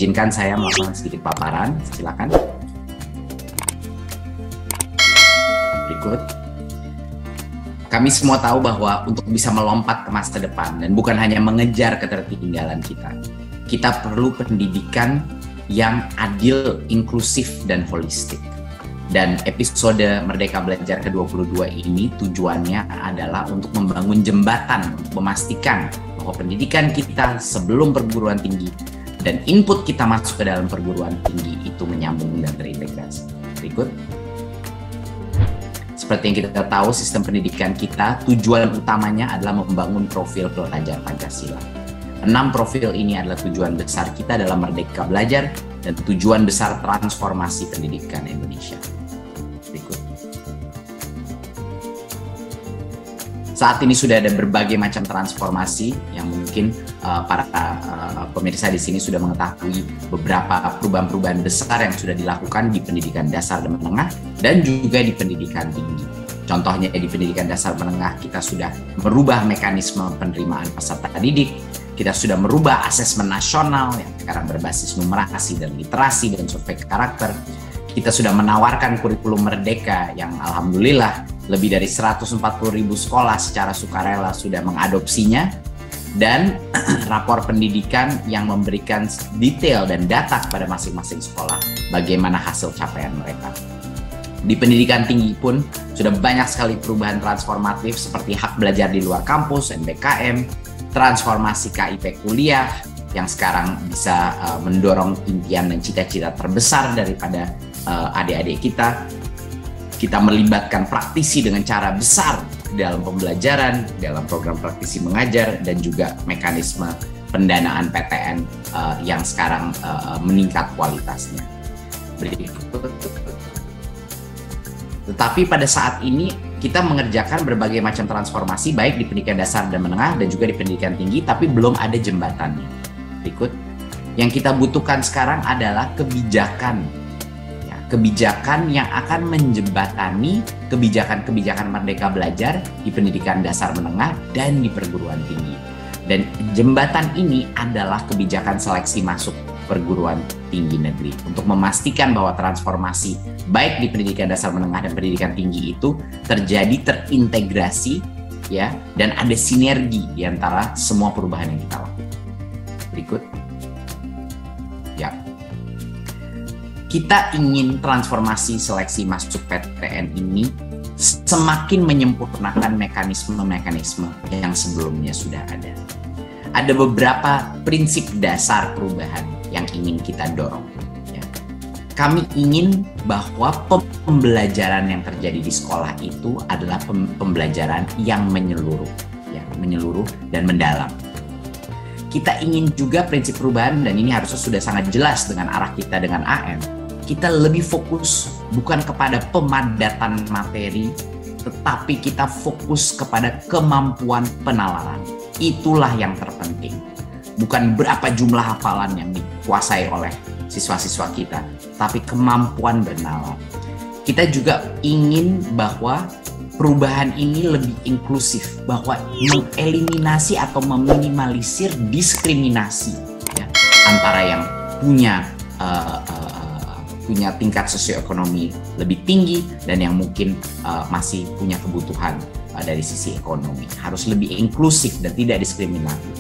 izinkan saya melakukan sedikit paparan, silakan. Berikut. Kami semua tahu bahwa untuk bisa melompat ke masa depan dan bukan hanya mengejar ketertinggalan kita perlu pendidikan yang adil, inklusif, dan holistik. Dan episode Merdeka Belajar ke-22 ini tujuannya adalah untuk membangun jembatan, memastikan bahwa pendidikan kita sebelum perguruan tinggi dan input kita masuk ke dalam perguruan tinggi itu menyambung dan terintegrasi. Berikut. Seperti yang kita tahu, sistem pendidikan kita tujuan utamanya adalah membangun profil pelajar Pancasila. 6 profil ini adalah tujuan besar kita dalam Merdeka Belajar dan tujuan besar transformasi pendidikan Indonesia. Berikut. Saat ini sudah ada berbagai macam transformasi yang mungkin para pemirsa di sini sudah mengetahui beberapa perubahan-perubahan besar yang sudah dilakukan di pendidikan dasar dan menengah dan juga di pendidikan tinggi. Contohnya di pendidikan dasar menengah kita sudah merubah mekanisme penerimaan peserta didik, kita sudah merubah asesmen nasional yang sekarang berbasis numerasi dan literasi dan survei karakter. Kita sudah menawarkan kurikulum merdeka yang alhamdulillah lebih dari 140.000 sekolah secara sukarela sudah mengadopsinya, dan rapor pendidikan yang memberikan detail dan data kepada masing-masing sekolah bagaimana hasil capaian mereka. Di pendidikan tinggi pun sudah banyak sekali perubahan transformatif seperti hak belajar di luar kampus, MBKM, transformasi KIP kuliah yang sekarang bisa mendorong impian dan cita-cita terbesar daripada adik-adik kita. Kita melibatkan praktisi dengan cara besar dalam pembelajaran, dalam program praktisi mengajar, dan juga mekanisme pendanaan PTN yang sekarang meningkat kualitasnya. Tetapi pada saat ini kita mengerjakan berbagai macam transformasi baik di pendidikan dasar dan menengah dan juga di pendidikan tinggi, tapi belum ada jembatannya. Berikut. Yang kita butuhkan sekarang adalah kebijakan yang akan menjembatani kebijakan-kebijakan Merdeka Belajar di pendidikan dasar menengah dan di perguruan tinggi. Dan jembatan ini adalah kebijakan seleksi masuk perguruan tinggi negeri untuk memastikan bahwa transformasi baik di pendidikan dasar menengah dan pendidikan tinggi itu terjadi terintegrasi ya, dan ada sinergi di antara semua perubahan yang kita lakukan. Berikut. Ya. Kita ingin transformasi seleksi masuk PTN ini semakin menyempurnakan mekanisme-mekanisme yang sebelumnya sudah ada. Ada beberapa prinsip dasar perubahan yang ingin kita dorong. Ya. Kami ingin bahwa pembelajaran yang terjadi di sekolah itu adalah pembelajaran yang menyeluruh, ya, menyeluruh dan mendalam. Kita ingin juga prinsip perubahan, dan ini harusnya sudah sangat jelas dengan arah kita dengan AM. Kita lebih fokus bukan kepada pemadatan materi, tetapi kita fokus kepada kemampuan penalaran. Itulah yang terpenting. Bukan berapa jumlah hafalan yang dikuasai oleh siswa-siswa kita, tapi kemampuan bernalar. Kita juga ingin bahwa perubahan ini lebih inklusif, bahwa mengeliminasi atau meminimalisir diskriminasi ya, antara yang punya tingkat sosioekonomi lebih tinggi dan yang mungkin masih punya kebutuhan dari sisi ekonomi. Harus lebih inklusif dan tidak diskriminatif.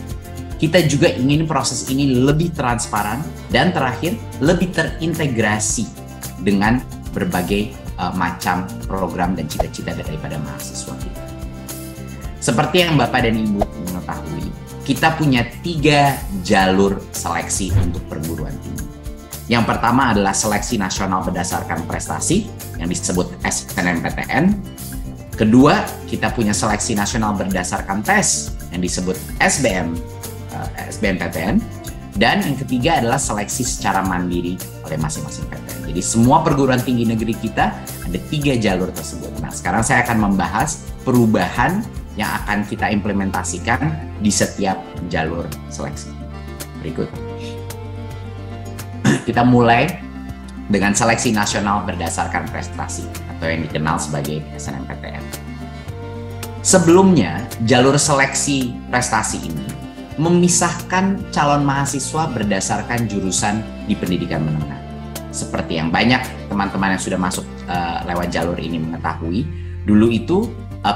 Kita juga ingin proses ini lebih transparan dan terakhir lebih terintegrasi dengan berbagai macam program dan cita-cita daripada mahasiswa kita. Seperti yang Bapak dan Ibu mengetahui, kita punya 3 jalur seleksi untuk perguruan tinggi. Yang pertama adalah seleksi nasional berdasarkan prestasi yang disebut SNMPTN. Kedua, kita punya seleksi nasional berdasarkan tes yang disebut SBMPTN. Dan yang ketiga adalah seleksi secara mandiri oleh masing-masing PTN. Jadi semua perguruan tinggi negeri kita ada 3 jalur tersebut. Nah, sekarang saya akan membahas perubahan yang akan kita implementasikan di setiap jalur seleksi. Berikut. Kita mulai dengan seleksi nasional berdasarkan prestasi atau yang dikenal sebagai SNMPTN. Sebelumnya, jalur seleksi prestasi ini memisahkan calon mahasiswa berdasarkan jurusan di pendidikan menengah. Seperti yang banyak teman-teman yang sudah masuk lewat jalur ini mengetahui, dulu itu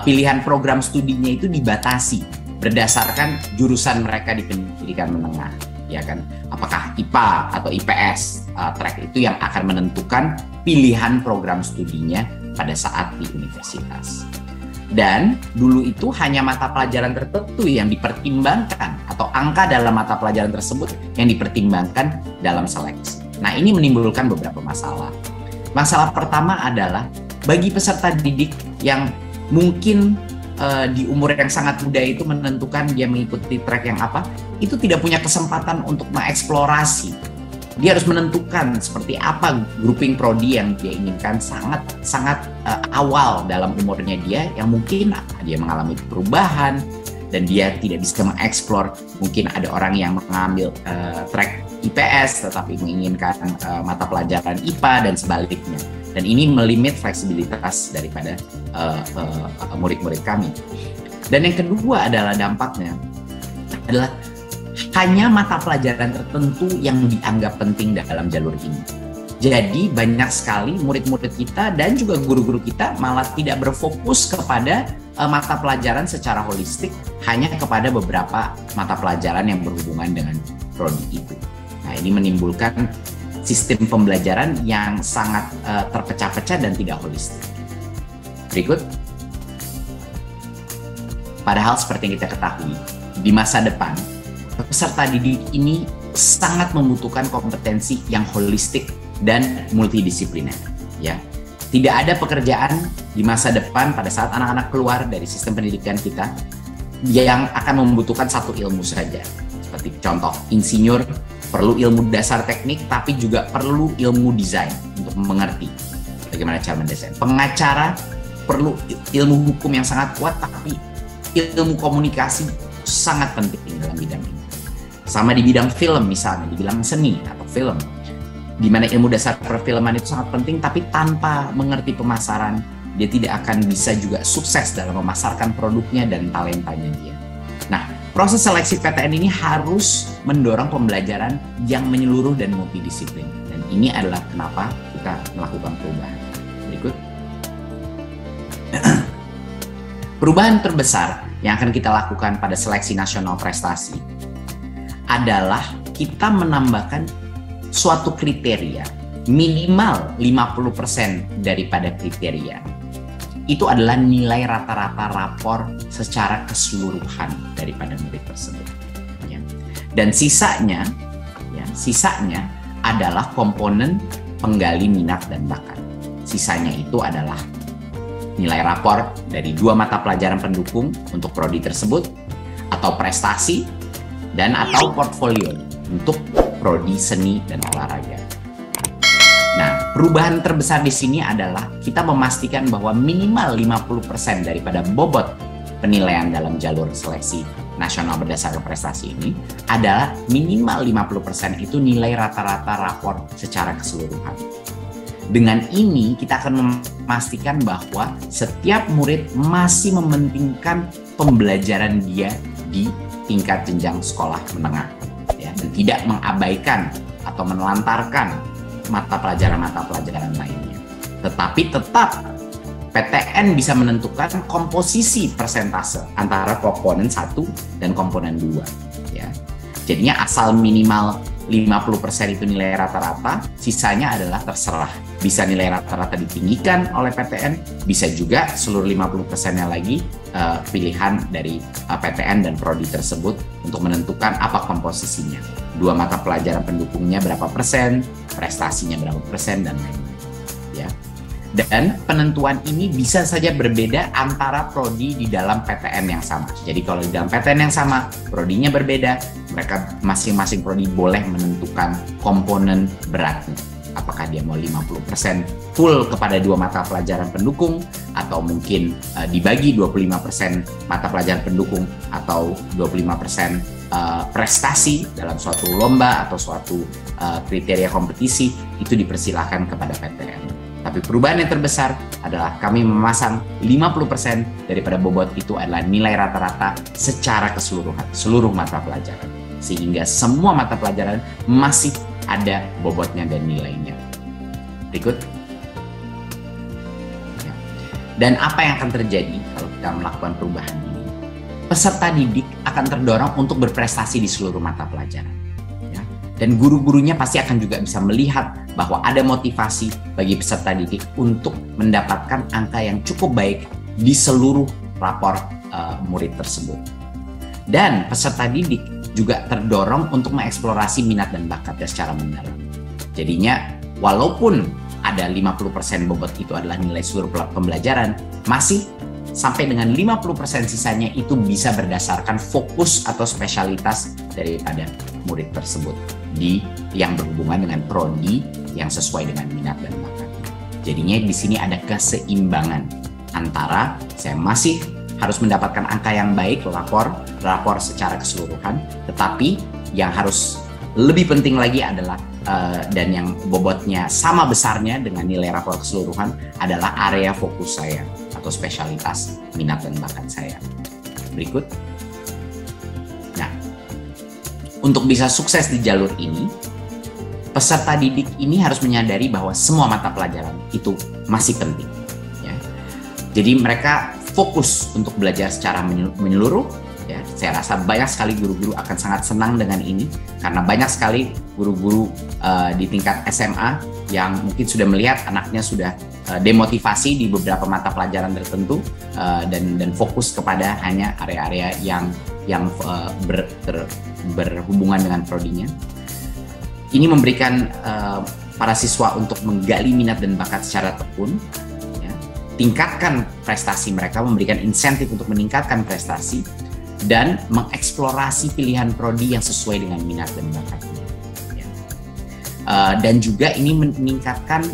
pilihan program studinya itu dibatasi berdasarkan jurusan mereka di pendidikan menengah, ya kan? Apakah IPA atau IPS track itu yang akan menentukan pilihan program studinya pada saat di universitas. Dan dulu itu hanya mata pelajaran tertentu yang dipertimbangkan atau angka dalam mata pelajaran tersebut yang dipertimbangkan dalam seleksi. Nah, ini menimbulkan beberapa masalah. Masalah pertama adalah bagi peserta didik yang mungkin di umur yang sangat muda itu menentukan dia mengikuti track yang apa, itu tidak punya kesempatan untuk mengeksplorasi. Dia harus menentukan seperti apa grouping prodi yang dia inginkan sangat awal dalam umurnya dia, yang mungkin dia mengalami perubahan dan dia tidak bisa mengeksplor. Mungkin ada orang yang mengambil track IPS tetapi menginginkan mata pelajaran IPA dan sebaliknya. Dan ini melimit fleksibilitas daripada murid-murid kami. Dan yang kedua adalah dampaknya adalah hanya mata pelajaran tertentu yang dianggap penting dalam jalur ini. Jadi banyak sekali murid-murid kita dan juga guru-guru kita malah tidak berfokus kepada mata pelajaran secara holistik, hanya kepada beberapa mata pelajaran yang berhubungan dengan prodi itu. Nah, ini menimbulkan sistem pembelajaran yang sangat terpecah-pecah dan tidak holistik. Berikut. Padahal seperti yang kita ketahui, di masa depan, peserta didik ini sangat membutuhkan kompetensi yang holistik dan multidisipliner. Ya, tidak ada pekerjaan di masa depan pada saat anak-anak keluar dari sistem pendidikan kita yang akan membutuhkan satu ilmu saja. Seperti contoh, insinyur perlu ilmu dasar teknik, tapi juga perlu ilmu desain untuk mengerti bagaimana cara mendesain. Pengacara perlu ilmu hukum yang sangat kuat, tapi ilmu komunikasi sangat penting dalam bidang ini. Sama di bidang film misalnya, di bidang seni atau film, di mana ilmu dasar perfilman itu sangat penting, tapi tanpa mengerti pemasaran, dia tidak akan bisa juga sukses dalam memasarkan produknya dan talentanya dia. Nah, proses seleksi PTN ini harus mendorong pembelajaran yang menyeluruh dan multidisiplin. Dan ini adalah kenapa kita melakukan perubahan. Berikut. Perubahan terbesar yang akan kita lakukan pada seleksi nasional prestasi adalah kita menambahkan suatu kriteria minimal 50% daripada kriteria. Itu adalah nilai rata-rata rapor secara keseluruhan daripada murid tersebut. Ya. Dan sisanya adalah komponen penggali minat dan bakat. Sisanya itu adalah nilai rapor dari 2 mata pelajaran pendukung untuk prodi tersebut, atau prestasi, dan atau portfolio untuk prodi seni dan olahraga. Nah, perubahan terbesar di sini adalah kita memastikan bahwa minimal 50% daripada bobot penilaian dalam jalur seleksi nasional berdasarkan prestasi ini adalah minimal 50% itu nilai rata-rata rapor secara keseluruhan. Dengan ini kita akan memastikan bahwa setiap murid masih mementingkan pembelajaran dia di tingkat jenjang sekolah menengah, ya, dan tidak mengabaikan atau menelantarkan mata pelajaran lainnya. Tetapi tetap PTN bisa menentukan komposisi persentase antara komponen 1 dan komponen 2. Ya. Jadinya asal minimal 50% itu nilai rata-rata, sisanya adalah terserah. Bisa nilai rata-rata ditinggikan oleh PTN, bisa juga seluruh 50%-nya lagi pilihan dari PTN dan prodi tersebut untuk menentukan apa komposisinya. 2 mata pelajaran pendukungnya berapa persen, prestasinya berapa persen, dan lain-lain. Ya. Dan penentuan ini bisa saja berbeda antara prodi di dalam PTN yang sama. Jadi kalau di dalam PTN yang sama, prodinya berbeda, mereka masing-masing prodi boleh menentukan komponen beratnya. Apakah dia mau 50% full kepada 2 mata pelajaran pendukung, atau mungkin dibagi 25% mata pelajaran pendukung atau 25% prestasi dalam suatu lomba atau suatu kriteria kompetisi, itu dipersilahkan kepada PTN. Tapi perubahan yang terbesar adalah kami memasang 50% daripada bobot itu adalah nilai rata-rata secara keseluruhan, seluruh mata pelajaran. Sehingga semua mata pelajaran masih ada bobotnya dan nilainya. Berikut. Dan apa yang akan terjadi kalau kita melakukan perubahan ini? Peserta didik akan terdorong untuk berprestasi di seluruh mata pelajaran. Dan guru-gurunya pasti akan juga bisa melihat bahwa ada motivasi bagi peserta didik untuk mendapatkan angka yang cukup baik di seluruh rapor murid tersebut. Dan peserta didik juga terdorong untuk mengeksplorasi minat dan bakatnya secara mendalam. Jadinya walaupun ada 50% bobot itu adalah nilai seluruh pembelajaran, masih sampai dengan 50% sisanya itu bisa berdasarkan fokus atau spesialitas daripada murid tersebut yang berhubungan dengan prodi yang sesuai dengan minat dan bakat. Jadinya di sini ada keseimbangan antara saya masih harus mendapatkan angka yang baik, rapor secara keseluruhan, tetapi yang harus lebih penting lagi adalah dan yang bobotnya sama besarnya dengan nilai rapor keseluruhan adalah area fokus saya atau spesialitas minat dan bakat saya. Berikut. Nah, untuk bisa sukses di jalur ini, peserta didik ini harus menyadari bahwa semua mata pelajaran itu masih penting. Ya. Jadi mereka fokus untuk belajar secara menyeluruh. Ya, saya rasa banyak sekali guru-guru akan sangat senang dengan ini karena banyak sekali guru-guru di tingkat SMA yang mungkin sudah melihat anaknya sudah demotivasi di beberapa mata pelajaran tertentu dan fokus kepada hanya area-area yang berhubungan dengan prodinya. Ini memberikan para siswa untuk menggali minat dan bakat secara tekun, ya, tingkatkan prestasi mereka, memberikan insentif untuk meningkatkan prestasi, dan mengeksplorasi pilihan prodi yang sesuai dengan minat dan bakatnya. Ya. Dan juga ini meningkatkan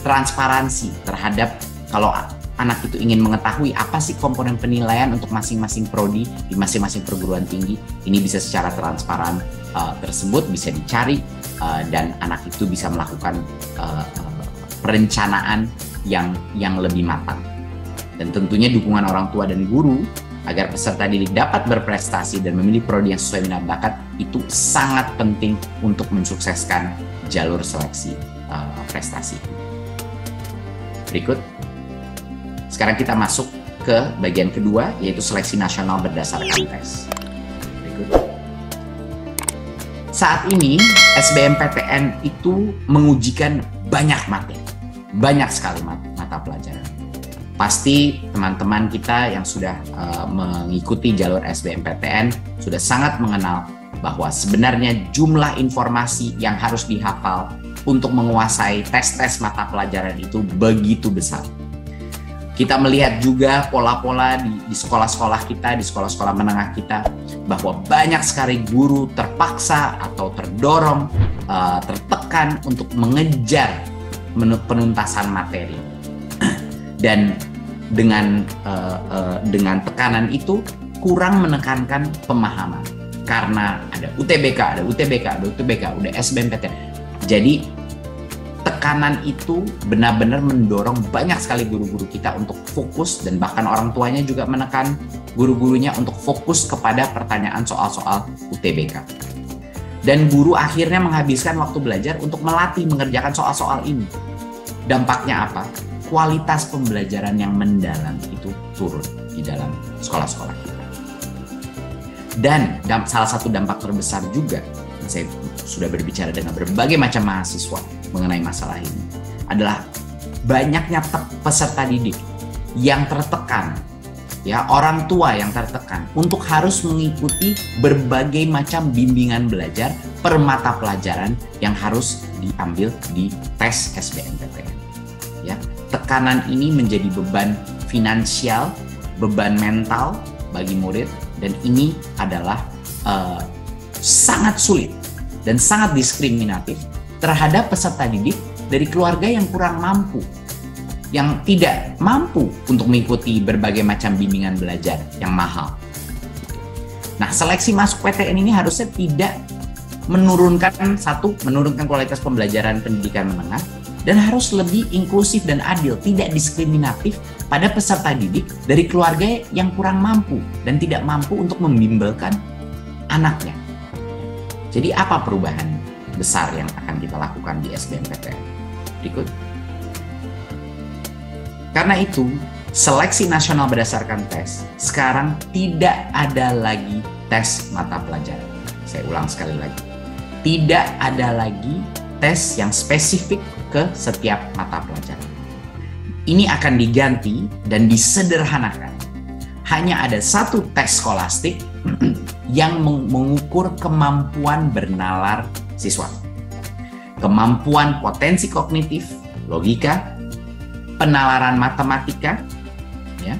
transparansi terhadap kalau anak itu ingin mengetahui apa sih komponen penilaian untuk masing-masing prodi di masing-masing perguruan tinggi, ini bisa secara transparan tersebut bisa dicari dan anak itu bisa melakukan perencanaan yang lebih matang. Dan tentunya dukungan orang tua dan guru agar peserta didik dapat berprestasi dan memilih prodi yang sesuai minat bakat itu sangat penting untuk mensukseskan jalur seleksi prestasi. Berikut. Sekarang kita masuk ke bagian kedua, yaitu seleksi nasional berdasarkan tes. Berikut. Saat ini SBMPTN itu mengujikan banyak materi, banyak sekali mata pelajaran. Pasti teman-teman kita yang sudah mengikuti jalur SBMPTN sudah sangat mengenal bahwa sebenarnya jumlah informasi yang harus dihafal untuk menguasai tes-tes mata pelajaran itu begitu besar. Kita melihat juga pola-pola di sekolah-sekolah kita, di sekolah-sekolah menengah kita, bahwa banyak sekali guru terpaksa atau terdorong, tertekan untuk mengejar penuntasan materi. Dan dengan tekanan itu kurang menekankan pemahaman karena ada UTBK, udah SBMPTN. Jadi tekanan itu benar-benar mendorong banyak sekali guru-guru kita untuk fokus, dan bahkan orang tuanya juga menekan guru-gurunya untuk fokus kepada pertanyaan soal-soal UTBK. Dan guru akhirnya menghabiskan waktu belajar untuk melatih mengerjakan soal-soal ini. Dampaknya apa? Kualitas pembelajaran yang mendalam itu turun di dalam sekolah-sekolah kita. Dan salah satu dampak terbesar juga, saya sudah berbicara dengan berbagai macam mahasiswa mengenai masalah ini, adalah banyaknya peserta didik yang tertekan, ya, orang tua yang tertekan untuk harus mengikuti berbagai macam bimbingan belajar per mata pelajaran yang harus diambil di tes SBMPTN. Ya, tekanan ini menjadi beban finansial, beban mental bagi murid, dan ini adalah sangat sulit dan sangat diskriminatif terhadap peserta didik dari keluarga yang kurang mampu, yang tidak mampu untuk mengikuti berbagai macam bimbingan belajar yang mahal. Nah, seleksi masuk PTN ini harusnya tidak menurunkan kualitas pembelajaran pendidikan menengah, dan harus lebih inklusif dan adil, tidak diskriminatif pada peserta didik dari keluarga yang kurang mampu dan tidak mampu untuk membimbelkan anaknya. Jadi apa perubahan besar yang akan kita lakukan di SBMPTN? Berikut. Karena itu, seleksi nasional berdasarkan tes sekarang tidak ada lagi tes mata pelajaran. Saya ulang sekali lagi. Tidak ada lagi tes yang spesifik ke setiap mata pelajaran. Ini akan diganti dan disederhanakan. Hanya ada satu tes skolastik yang mengukur kemampuan bernalar siswa. Kemampuan potensi kognitif, logika, penalaran matematika, ya,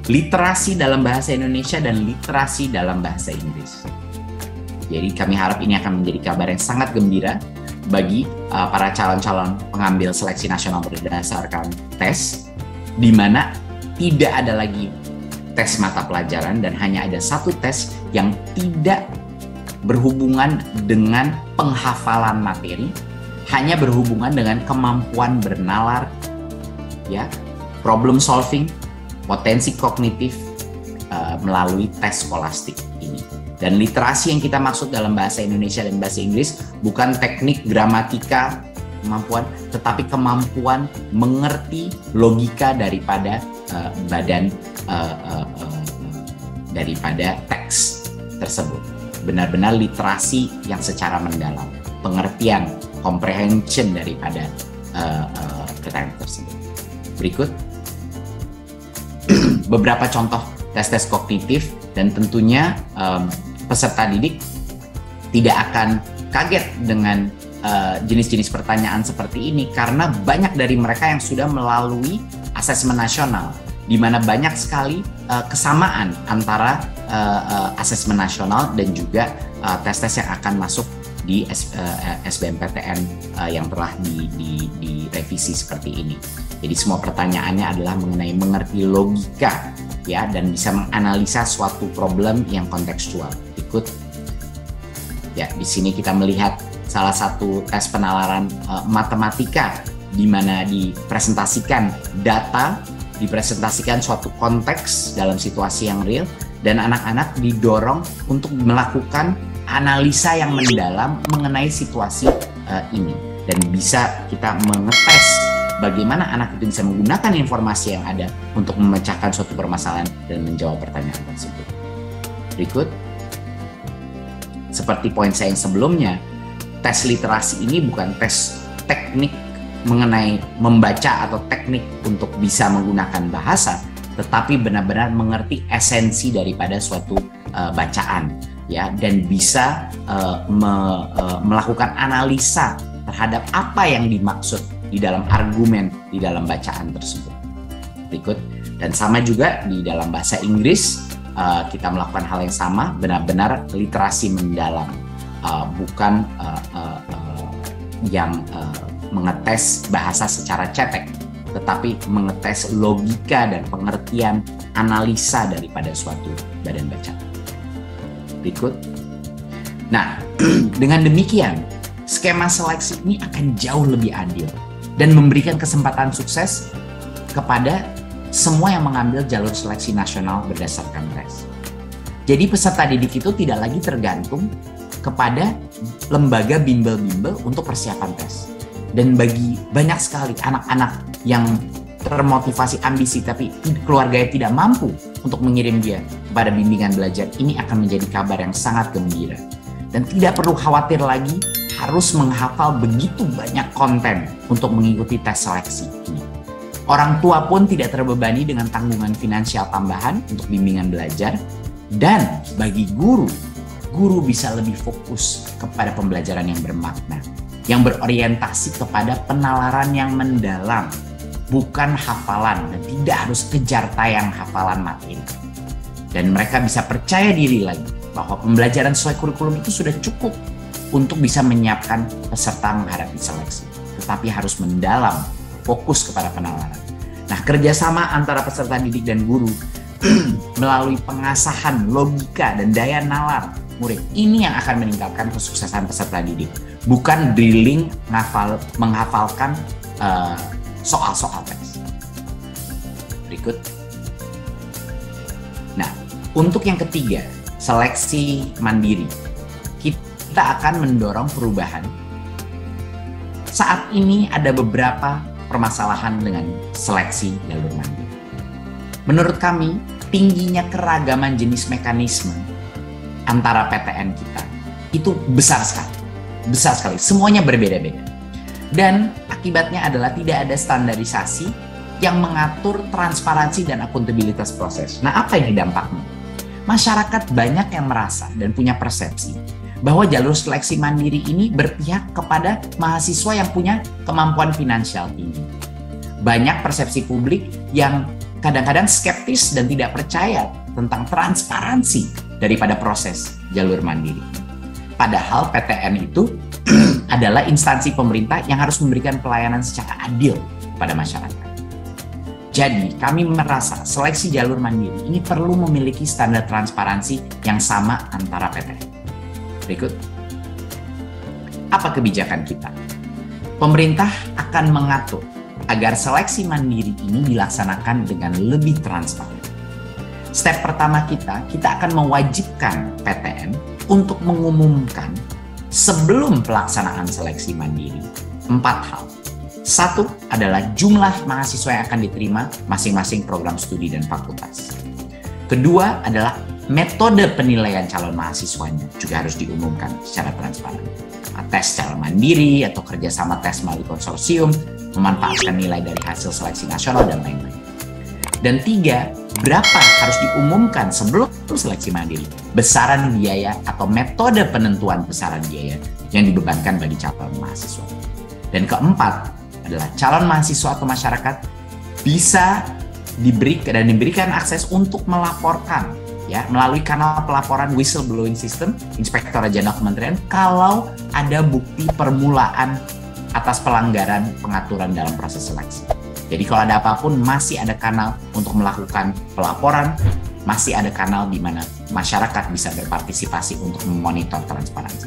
literasi dalam bahasa Indonesia dan literasi dalam bahasa Inggris. Jadi kami harap ini akan menjadi kabar yang sangat gembira bagi para calon-calon pengambil seleksi nasional berdasarkan tes, di mana tidak ada lagi tes mata pelajaran dan hanya ada satu tes yang tidak berhubungan dengan penghafalan materi, hanya berhubungan dengan kemampuan bernalar, ya, problem solving, potensi kognitif melalui tes skolastik ini. Dan literasi yang kita maksud dalam bahasa Indonesia dan bahasa Inggris bukan teknik gramatika kemampuan, tetapi kemampuan mengerti logika daripada daripada teks tersebut. Benar-benar literasi yang secara mendalam, pengertian, comprehension daripada keterangan tersebut. Berikut beberapa contoh tes-tes kognitif, dan tentunya peserta didik tidak akan kaget dengan jenis-jenis pertanyaan seperti ini karena banyak dari mereka yang sudah melalui asesmen nasional, di mana banyak sekali kesamaan antara asesmen nasional dan juga tes-tes yang akan masuk di SBMPTN yang telah direvisi seperti ini. Jadi semua pertanyaannya adalah mengenai mengerti logika, ya, dan bisa menganalisa suatu problem yang kontekstual. Ikut. Ya, di sini kita melihat salah satu tes penalaran matematika, di mana dipresentasikan data, dipresentasikan suatu konteks dalam situasi yang real, dan anak-anak didorong untuk melakukan analisa yang mendalam mengenai situasi ini. Dan bisa kita mengetes bagaimana anak itu bisa menggunakan informasi yang ada untuk memecahkan suatu permasalahan dan menjawab pertanyaan tersebut. Berikut. Seperti poin saya yang sebelumnya, tes literasi ini bukan tes teknik mengenai membaca atau teknik untuk bisa menggunakan bahasa, tetapi benar-benar mengerti esensi daripada suatu bacaan, ya, dan bisa melakukan analisa terhadap apa yang dimaksud di dalam argumen di dalam bacaan tersebut. Berikut. Dan sama juga di dalam bahasa Inggris, kita melakukan hal yang sama, benar-benar literasi mendalam, bukan yang mengetes bahasa secara cetek, tetapi mengetes logika dan pengertian analisa daripada suatu badan bacaan. Berikut. Nah, dengan demikian, skema seleksi ini akan jauh lebih adil dan memberikan kesempatan sukses kepada semua yang mengambil jalur seleksi nasional berdasarkan tes. Jadi peserta didik itu tidak lagi tergantung kepada lembaga bimbel-bimbel untuk persiapan tes. Dan bagi banyak sekali anak-anak yang termotivasi ambisi tapi keluarganya tidak mampu untuk mengirim dia kepada bimbingan belajar, ini akan menjadi kabar yang sangat gembira. Dan tidak perlu khawatir lagi harus menghafal begitu banyak konten untuk mengikuti tes seleksi ini. Orang tua pun tidak terbebani dengan tanggungan finansial tambahan untuk bimbingan belajar, dan bagi guru bisa lebih fokus kepada pembelajaran yang bermakna, yang berorientasi kepada penalaran yang mendalam, bukan hafalan, dan tidak harus kejar tayang hafalan materi. Dan mereka bisa percaya diri lagi bahwa pembelajaran sesuai kurikulum itu sudah cukup untuk bisa menyiapkan peserta menghadapi seleksi, tetapi harus mendalam, fokus kepada penalaran. Nah, kerjasama antara peserta didik dan guru melalui pengasahan logika dan daya nalar murid. Ini yang akan meningkatkan kesuksesan peserta didik. Bukan drilling menghafalkan soal-soal teks. Berikut. Nah, untuk yang ketiga, seleksi mandiri. Kita akan mendorong perubahan. Saat ini ada beberapa permasalahan dengan seleksi jalur mandiri. Menurut kami, tingginya keragaman jenis mekanisme antara PTN kita itu besar sekali. Besar sekali, semuanya berbeda-beda. Dan akibatnya adalah tidak ada standarisasi yang mengatur transparansi dan akuntabilitas proses. Nah, apa ini dampaknya? Masyarakat banyak yang merasa dan punya persepsi bahwa jalur seleksi mandiri ini berpihak kepada mahasiswa yang punya kemampuan finansial tinggi. Banyak persepsi publik yang kadang-kadang skeptis dan tidak percaya tentang transparansi daripada proses jalur mandiri. Padahal PTN itu adalah instansi pemerintah yang harus memberikan pelayanan secara adil pada masyarakat. Jadi, kami merasa seleksi jalur mandiri ini perlu memiliki standar transparansi yang sama antara PTN. Berikut. Apa kebijakan kita? Pemerintah akan mengatur agar seleksi mandiri ini dilaksanakan dengan lebih transparan. Step pertama kita akan mewajibkan PTN untuk mengumumkan sebelum pelaksanaan seleksi mandiri 4 hal. 1 adalah jumlah mahasiswa yang akan diterima masing-masing program studi dan fakultas. Kedua adalah metode penilaian calon mahasiswanya juga harus diumumkan secara transparan. Tes secara mandiri atau kerjasama tes melalui konsorsium, memanfaatkan nilai dari hasil seleksi nasional, dan lain-lain. Dan 3, berapa harus diumumkan sebelum seleksi mandiri, besaran biaya atau metode penentuan besaran biaya yang dibebankan bagi calon mahasiswa. Dan keempat adalah calon mahasiswa atau masyarakat bisa diberikan akses untuk melaporkan ya melalui kanal pelaporan whistleblowing system Inspektorat Jenderal Kementerian kalau ada bukti permulaan atas pelanggaran pengaturan dalam proses seleksi. Jadi kalau ada apapun masih ada kanal untuk melakukan pelaporan, masih ada kanal di mana masyarakat bisa berpartisipasi untuk memonitor transparansi.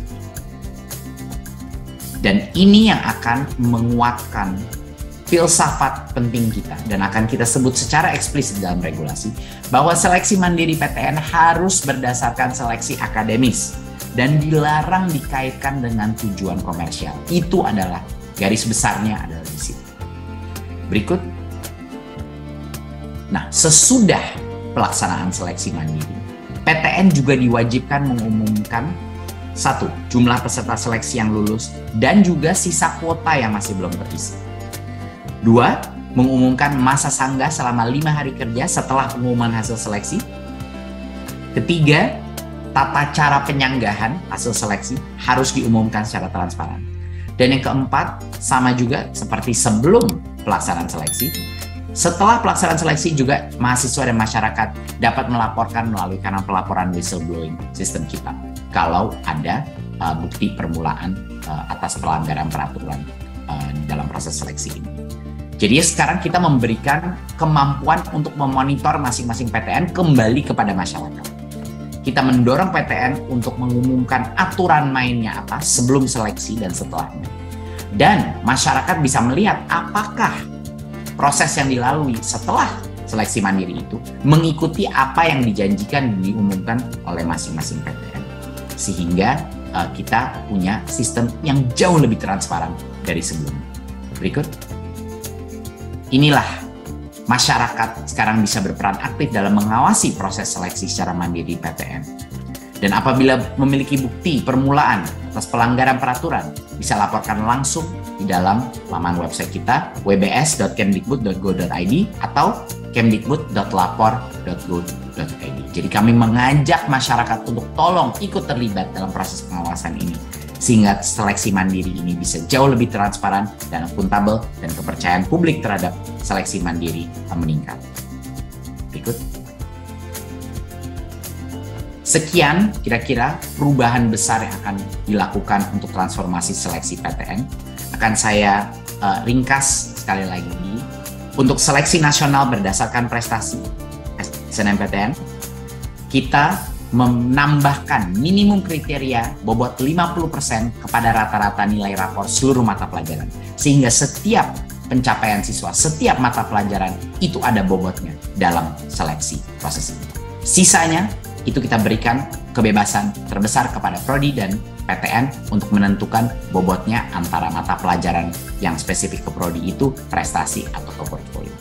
Dan ini yang akan menguatkan filsafat penting kita dan akan kita sebut secara eksplisit dalam regulasi bahwa seleksi mandiri PTN harus berdasarkan seleksi akademis dan dilarang dikaitkan dengan tujuan komersial. Itu adalah garis besarnya adalah di situ. Berikut. Nah, sesudah pelaksanaan seleksi mandiri, PTN juga diwajibkan mengumumkan 1. Jumlah peserta seleksi yang lulus dan juga sisa kuota yang masih belum terisi. 2. Mengumumkan masa sanggah selama 5 hari kerja setelah pengumuman hasil seleksi. 3. Tata cara penyanggahan hasil seleksi harus diumumkan secara transparan. Dan yang keempat, sama juga seperti sebelum pelaksanaan seleksi. Setelah pelaksanaan seleksi juga mahasiswa dan masyarakat dapat melaporkan melalui kanal pelaporan whistleblowing sistem kita kalau ada bukti permulaan atas pelanggaran peraturan dalam proses seleksi ini. Jadi sekarang kita memberikan kemampuan untuk memonitor masing-masing PTN kembali kepada masyarakat. Kita mendorong PTN untuk mengumumkan aturan mainnya apa sebelum seleksi dan setelahnya. Dan masyarakat bisa melihat apakah proses yang dilalui setelah seleksi mandiri itu mengikuti apa yang dijanjikan dan diumumkan oleh masing-masing PTN. Sehingga kita punya sistem yang jauh lebih transparan dari sebelumnya. Berikut. Inilah masyarakat sekarang bisa berperan aktif dalam mengawasi proses seleksi secara mandiri PTN. Dan apabila memiliki bukti permulaan atas pelanggaran peraturan, bisa laporkan langsung di dalam laman website kita wbs.kemdikbud.go.id atau kemdikbud.lapor.go.id. Jadi kami mengajak masyarakat untuk tolong ikut terlibat dalam proses pengawasan ini sehingga seleksi mandiri ini bisa jauh lebih transparan dan akuntabel dan kepercayaan publik terhadap seleksi mandiri meningkat. Berikut. Sekian kira-kira perubahan besar yang akan dilakukan untuk transformasi seleksi PTN. Akan saya ringkas sekali lagi. Untuk seleksi nasional berdasarkan prestasi SNMPTN, kita menambahkan minimum kriteria bobot 50% kepada rata-rata nilai rapor seluruh mata pelajaran. Sehingga setiap pencapaian siswa, setiap mata pelajaran itu ada bobotnya dalam seleksi proses ini. Sisanya itu kita berikan kebebasan terbesar kepada Prodi dan PTN untuk menentukan bobotnya antara mata pelajaran yang spesifik ke Prodi itu prestasi atau ke portfolio.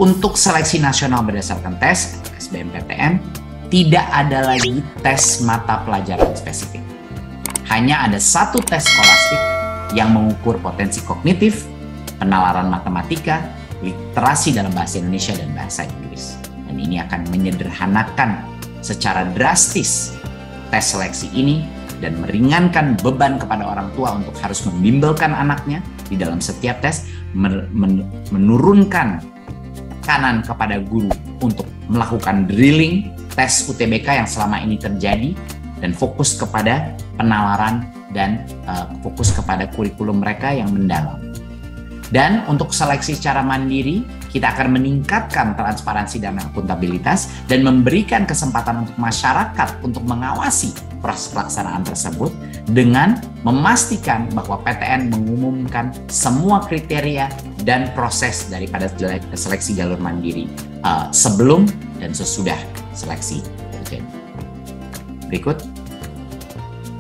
Untuk seleksi nasional berdasarkan tes, SBMPTN, tidak ada lagi tes mata pelajaran spesifik. Hanya ada satu tes skolastik yang mengukur potensi kognitif, penalaran matematika, literasi dalam bahasa Indonesia dan bahasa Inggris. Dan ini akan menyederhanakan secara drastis tes seleksi ini dan meringankan beban kepada orang tua untuk harus membimbelkan anaknya di dalam setiap tes, menurunkan tekanan kepada guru untuk melakukan drilling tes UTBK yang selama ini terjadi dan fokus kepada penalaran dan fokus kepada kurikulum mereka yang mendalam. Dan untuk seleksi secara mandiri, kita akan meningkatkan transparansi dan akuntabilitas dan memberikan kesempatan untuk masyarakat untuk mengawasi proses pelaksanaan tersebut dengan memastikan bahwa PTN mengumumkan semua kriteria dan proses daripada seleksi jalur mandiri sebelum dan sesudah seleksi terjadi. Berikut.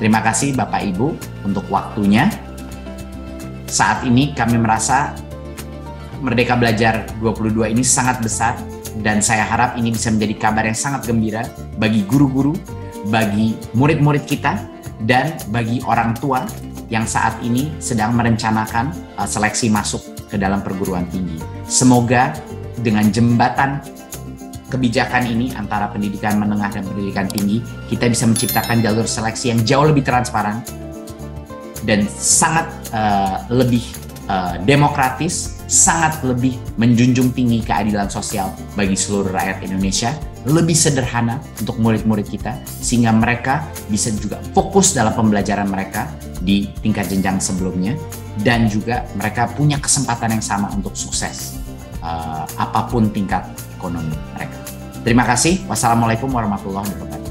Terima kasih Bapak Ibu untuk waktunya. Saat ini kami merasa Merdeka Belajar 22 ini sangat besar dan saya harap ini bisa menjadi kabar yang sangat gembira bagi guru-guru, bagi murid-murid kita, dan bagi orang tua yang saat ini sedang merencanakan seleksi masuk ke dalam perguruan tinggi. Semoga dengan jembatan kebijakan ini antara pendidikan menengah dan pendidikan tinggi, kita bisa menciptakan jalur seleksi yang jauh lebih transparan dan sangat lebih demokratis, sangat lebih menjunjung tinggi keadilan sosial bagi seluruh rakyat Indonesia, lebih sederhana untuk murid-murid kita, sehingga mereka bisa juga fokus dalam pembelajaran mereka di tingkat jenjang sebelumnya, dan juga mereka punya kesempatan yang sama untuk sukses apapun tingkat ekonomi mereka. Terima kasih. Wassalamualaikum warahmatullahi wabarakatuh.